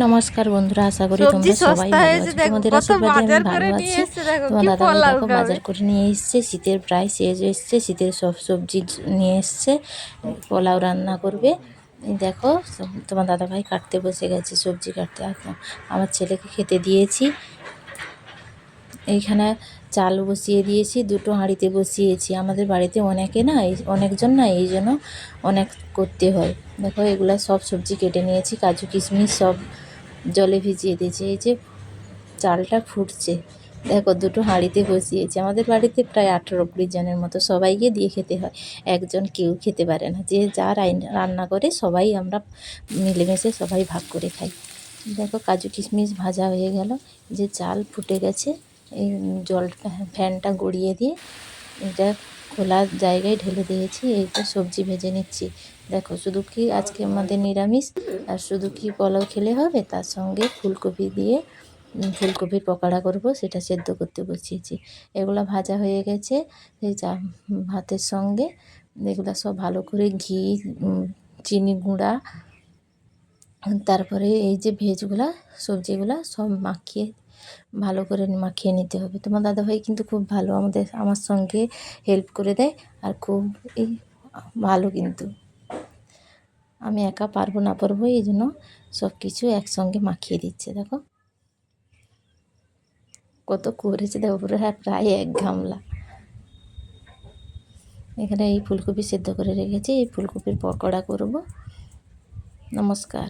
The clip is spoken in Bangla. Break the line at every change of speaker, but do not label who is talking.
নমস্কার বন্ধুরা, আশা করি
সবজি
তোমরা সবাই
সস্তা
ভালো
হয়েছে,
আছো।
দেখো
তোমাদের
কত
আশীর্বাদে আমি
বাজার
ভালো
করে নিয়ে
আছি।
এসছে। দেখো
তোমার
কি
দাদাভাই
পোলাও
দেখো
খাবে।
বাজার করে নিয়ে এসছে, শীতের প্রায় শেষ এসছে, শীতের সব সবজি নিয়ে এসছে, পোলাও রান্না করবে। এই দেখো তোমার দাদাভাই কাটতে বসে গেছে, সবজি কাটতে। আমার ছেলেকে খেতে দিয়েছি। এইখানে চাল বসিয়ে দিয়েছি, দুটো হাঁড়িতে বসিয়েছি। আমাদের বাড়িতে অনেকজন না, এই জন্য অনেক করতে হয়। দেখো এগুলা সব সবজি কেটে নিয়েছি, কাজু কিশমিশ সব জলে ভিজিয়ে দিয়েছি। এই যে চালটা ফুটছে, দেখো দুটো হাঁড়িতে বসিয়েছি। আমাদের বাড়িতে প্রায় 18-20 জনের মতো, সবাইকে দিয়ে খেতে হয়। একজন কেউ খেতে পারে না, যে যা রান্না করে সবাই আমরা মিলেমিশে সবাই ভাগ করে খাই। দেখো কাজু কিশমিশ ভাজা হয়ে গেল, যে চাল ফুটে গেছে। এই জলটা ফ্যানটা গড়িয়ে দিয়ে এটা খোলা জায়গায় ঢেলে দিয়েছি। এইটা সবজি ভেজে নিচ্ছি। দেখো শুধু কি আজকে আমাদের নিরামিষ, আর শুধু কি পোলাও খেলে হবে, তার সঙ্গে ফুলকপি দিয়ে ফুলকপির পকোড়া করব, সেটা সেদ্ধ করতে বসিয়েছি। এগুলো ভাজা হয়ে গেছে। এই ভাতের সঙ্গে এগুলো সব ভালো করে ঘি, চিনি গুঁড়া, তারপরে এই যে ভেজগুলা সবজিগুলা সব ভালো করে মাখিয়ে নিতে হবে। তোমার দাদাভাই কিন্তু খুব ভালো, আমার সঙ্গে হেল্প করে দেয়, আর খুব এই ভালো। কিন্তু আমি একা পারবো না পারবো, এই জন্য সব কিছু একসঙ্গে মাখিয়ে দিচ্ছে। দেখো কত করেছে, দেখো পুরো প্রায় 1 গামলা। এখানে এই ফুলকপি সেদ্ধ করে রেখেছি, এই ফুলকপির পকোড়া করব। নমস্কার।